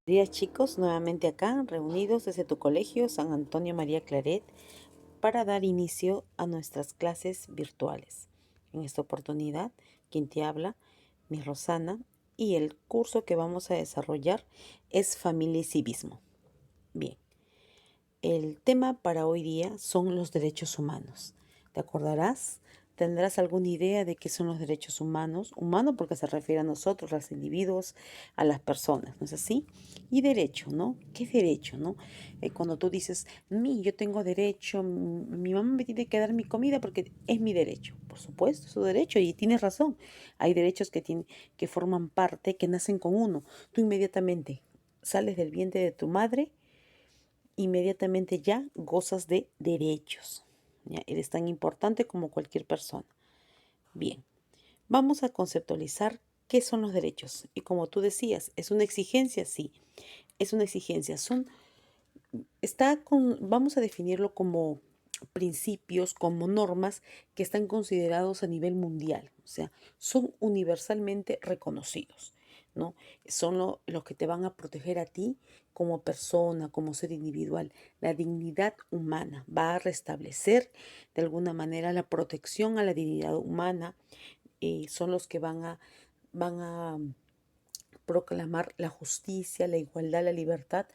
Días chicos, nuevamente acá, reunidos desde tu colegio San Antonio María Claret para dar inicio a nuestras clases virtuales. En esta oportunidad, quien te habla, mi Rosana, y el curso que vamos a desarrollar es Familia y Civismo. Bien, el tema para hoy día son los derechos humanos. ¿Te acordarás? ¿Tendrás alguna idea de qué son los derechos humanos? Humano porque se refiere a nosotros, a los individuos, a las personas, ¿no es así? Y derecho, ¿no? ¿Qué es derecho, no? Cuando tú dices, yo tengo derecho, mi mamá me tiene que dar mi comida porque es mi derecho. Por supuesto, es su derecho y tienes razón. Hay derechos que forman parte, que nacen con uno. Tú inmediatamente sales del vientre de tu madre, inmediatamente ya gozas de derechos. ¿Ya? Eres tan importante como cualquier persona. Bien, vamos a conceptualizar qué son los derechos. Y como tú decías, ¿es una exigencia? Sí, es una exigencia. Vamos a definirlo como principios, como normas que están considerados a nivel mundial. O sea, son universalmente reconocidos, ¿no? Son los que te van a proteger a ti como persona, como ser individual. La dignidad humana va a restablecer de alguna manera la protección a la dignidad humana. Son los que van a proclamar la justicia, la igualdad, la libertad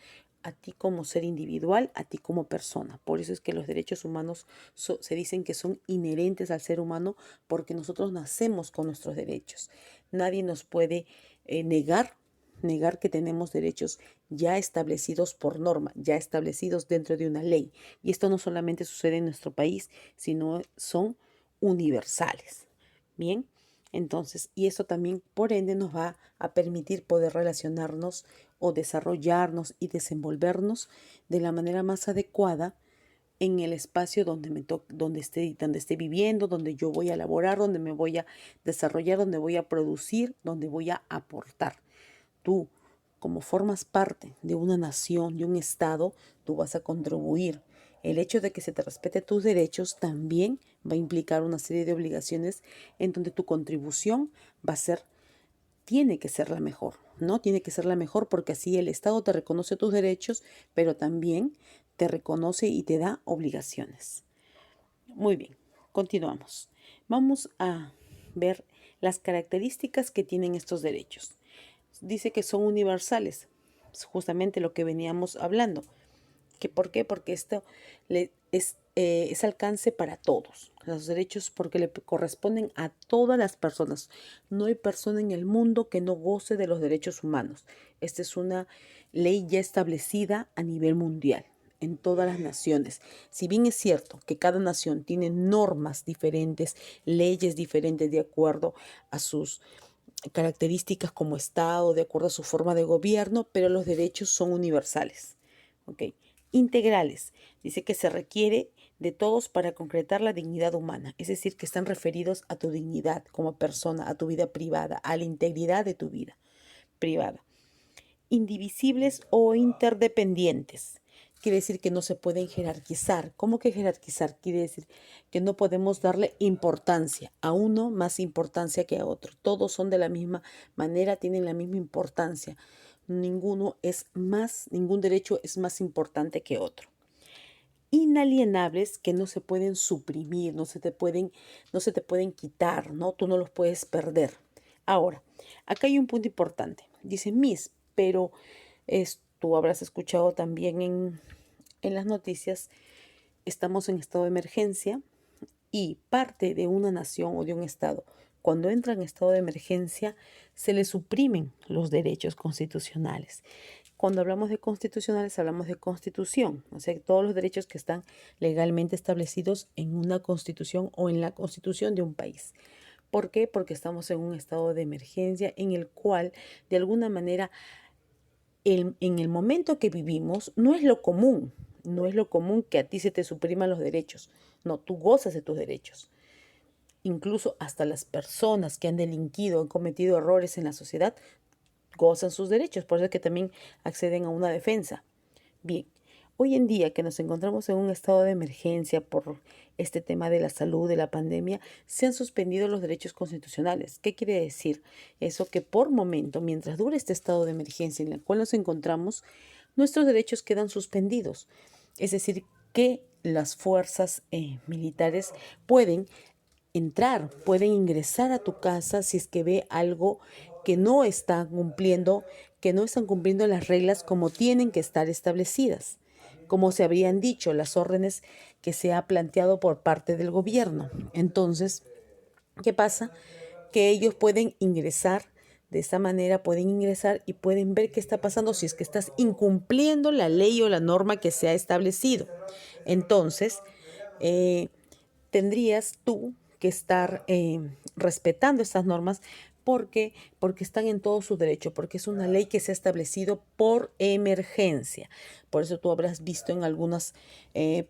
a ti como ser individual, a ti como persona. Por eso es que los derechos humanos se dicen que son inherentes al ser humano porque nosotros nacemos con nuestros derechos. Nadie nos puede negar que tenemos derechos ya establecidos por norma, ya establecidos dentro de una ley. Y esto no solamente sucede en nuestro país, sino son universales. Bien, entonces, y eso también, por ende, nos va a permitir poder relacionarnos o desarrollarnos y desenvolvernos de la manera más adecuada en el espacio donde esté viviendo, donde yo voy a laborar, donde me voy a desarrollar, donde voy a producir, donde voy a aportar. Tú, como formas parte de una nación, de un estado, tú vas a contribuir. El hecho de que se te respete tus derechos también va a implicar una serie de obligaciones en donde tu contribución va a ser, tiene que ser la mejor, ¿no? Tiene que ser la mejor porque así el Estado te reconoce tus derechos, pero también te reconoce y te da obligaciones. Muy bien, continuamos. Vamos a ver las características que tienen estos derechos. Dice que son universales, es justamente lo que veníamos hablando. ¿Por qué? Porque esto es alcance para todos. Los derechos porque le corresponden a todas las personas. No hay persona en el mundo que no goce de los derechos humanos. Esta es una ley ya establecida a nivel mundial en todas las naciones. Si bien es cierto que cada nación tiene normas diferentes, leyes diferentes de acuerdo a sus características como Estado, de acuerdo a su forma de gobierno, pero los derechos son universales. ¿Ok? Integrales. Dice que se requiere de todos para concretar la dignidad humana, es decir, que están referidos a tu dignidad como persona, a tu vida privada, a la integridad de tu vida privada. Indivisibles o interdependientes. Quiere decir que no se pueden jerarquizar. ¿Cómo que jerarquizar? Quiere decir que no podemos darle importancia a uno más importancia que a otro. Todos son de la misma manera, tienen la misma importancia. Ningún derecho es más importante que otro. Inalienables que no se pueden suprimir, no se te pueden quitar, ¿no? Tú no los puedes perder. Ahora, acá hay un punto importante. Dice pero tú habrás escuchado también en las noticias, estamos en estado de emergencia y parte de una nación o de un estado, cuando entra en estado de emergencia, se le suprimen los derechos constitucionales. Cuando hablamos de constitucionales, hablamos de constitución, o sea, todos los derechos que están legalmente establecidos en una constitución o en la constitución de un país. ¿Por qué? Porque estamos en un estado de emergencia en el cual, de alguna manera, en el momento que vivimos, no es lo común que a ti se te supriman los derechos. No, tú gozas de tus derechos. Incluso hasta las personas que han delinquido, han cometido errores en la sociedad, gozan sus derechos, por eso es que también acceden a una defensa. Bien, hoy en día que nos encontramos en un estado de emergencia por este tema de la salud, de la pandemia, se han suspendido los derechos constitucionales. ¿Qué quiere decir? Eso que por momento, mientras dure este estado de emergencia en el cual nos encontramos, nuestros derechos quedan suspendidos. Es decir, que las fuerzas militares pueden entrar, pueden ingresar a tu casa si es que ve algo que no está cumpliendo, que no están cumpliendo las reglas como tienen que estar establecidas, como se habrían dicho, las órdenes que se ha planteado por parte del gobierno. Entonces, ¿qué pasa? Que ellos pueden ingresar, de esta manera pueden ingresar y pueden ver qué está pasando si es que estás incumpliendo la ley o la norma que se ha establecido. Entonces, eh, tendrías tú que estar respetando estas normas porque están en todo su derecho, porque es una ley que se ha establecido por emergencia. Por eso tú habrás visto en algunas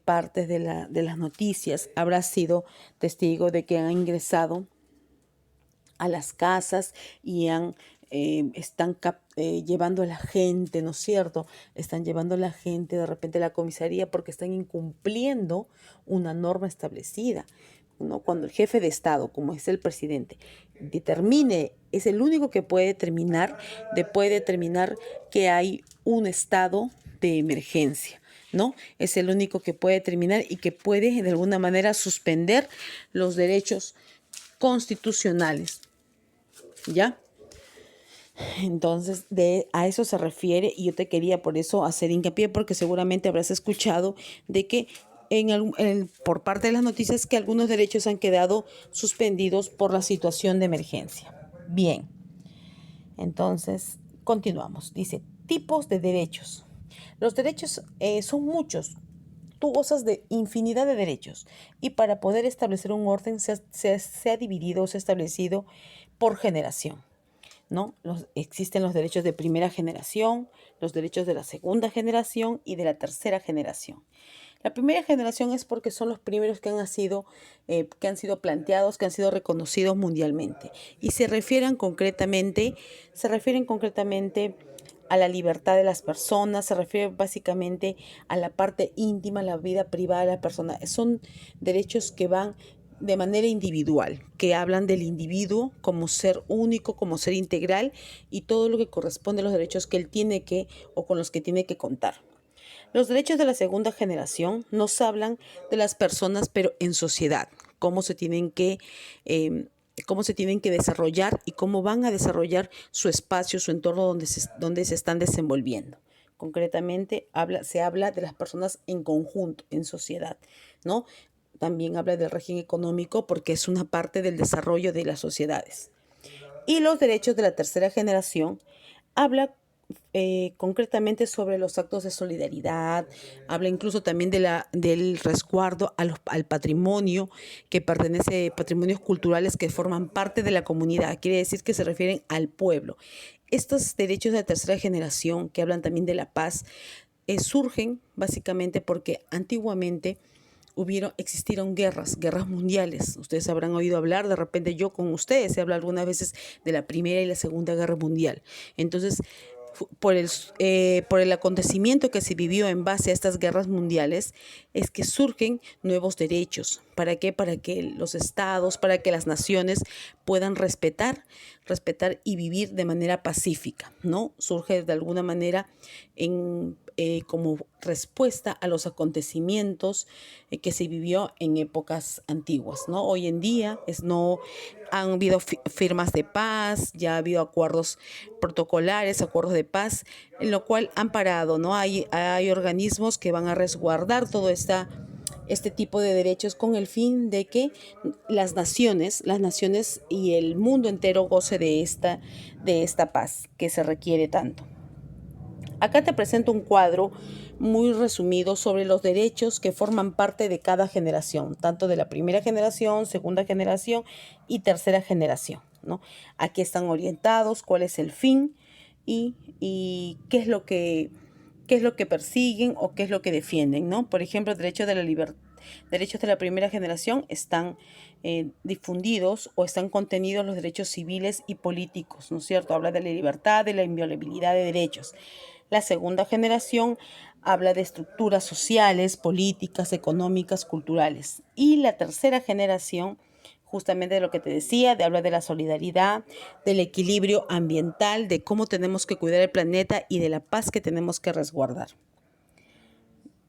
partes de las noticias, habrás sido testigo de que han ingresado a las casas y están llevando a la gente, ¿no es cierto? Están llevando a la gente de repente a la comisaría porque están incumpliendo una norma establecida, ¿no? Cuando el jefe de Estado, como es el presidente, determine, es el único que puede determinar que hay un estado de emergencia. ¿No? Es el único que puede determinar y que puede de alguna manera suspender los derechos constitucionales. ¿Ya? Entonces, a eso se refiere y yo te quería por eso hacer hincapié porque seguramente habrás escuchado de que por parte de las noticias que algunos derechos han quedado suspendidos por la situación de emergencia. Bien, entonces continuamos. Dice, tipos de derechos. Los derechos son muchos. Tú gozas de infinidad de derechos y para poder establecer un orden se ha dividido, se ha establecido por generación, ¿no? Existen los derechos de primera generación, los derechos de la segunda generación y de la tercera generación. La primera generación es porque son los primeros que han sido planteados, que han sido reconocidos mundialmente y se refieren concretamente a la libertad de las personas, se refiere básicamente a la parte íntima, a la vida privada de la persona. Son derechos que van de manera individual, que hablan del individuo como ser único, como ser integral y todo lo que corresponde a los derechos que él tiene que o con los que tiene que contar. Los derechos de la segunda generación nos hablan de las personas, pero en sociedad, eh, cómo se tienen que desarrollar y cómo van a desarrollar su espacio, su entorno donde se están desenvolviendo. Concretamente, se habla de las personas en conjunto, en sociedad, ¿no? También habla del régimen económico porque es una parte del desarrollo de las sociedades. Y los derechos de la tercera generación habla concretamente sobre los actos de solidaridad, habla incluso también del resguardo al patrimonio que pertenece, patrimonios culturales que forman parte de la comunidad, quiere decir que se refieren al pueblo. Estos derechos de la tercera generación, que hablan también de la paz, surgen básicamente porque antiguamente existieron guerras mundiales. Ustedes habrán oído hablar, de repente yo con ustedes he hablado algunas veces de la Primera y la Segunda Guerra Mundial. Entonces, por el acontecimiento que se vivió en base a estas guerras mundiales, es que surgen nuevos derechos. ¿Para qué? Para que los estados, para que las naciones puedan respetar y vivir de manera pacífica, ¿no? Surge de alguna manera como respuesta a los acontecimientos que se vivió en épocas antiguas, ¿no? Hoy en día no han habido firmas de paz, ya ha habido acuerdos protocolares, acuerdos de paz, en lo cual han parado, ¿no? Hay organismos que van a resguardar todo este tipo de derechos con el fin de que las naciones y el mundo entero goce de esta paz que se requiere tanto. Acá te presento un cuadro muy resumido sobre los derechos que forman parte de cada generación, tanto de la primera generación, segunda generación y tercera generación, ¿no? Aquí están orientados, cuál es el fin y qué es lo que persiguen o qué es lo que defienden, ¿no? Por ejemplo, derechos de la primera generación están difundidos o están contenidos los derechos civiles y políticos, ¿no es cierto? Habla de la libertad, de la inviolabilidad de derechos. La segunda generación habla de estructuras sociales, políticas, económicas, culturales. Y la tercera generación, justamente de lo que te decía, de habla de la solidaridad, del equilibrio ambiental, de cómo tenemos que cuidar el planeta y de la paz que tenemos que resguardar.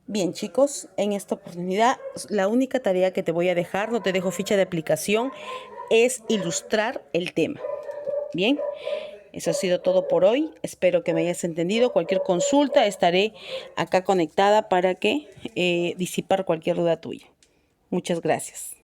Bien, chicos, en esta oportunidad la única tarea que te voy a dejar, no te dejo ficha de aplicación, es ilustrar el tema. Bien, eso ha sido todo por hoy. Espero que me hayas entendido. Cualquier consulta, estaré acá conectada para que disipar cualquier duda tuya. Muchas gracias.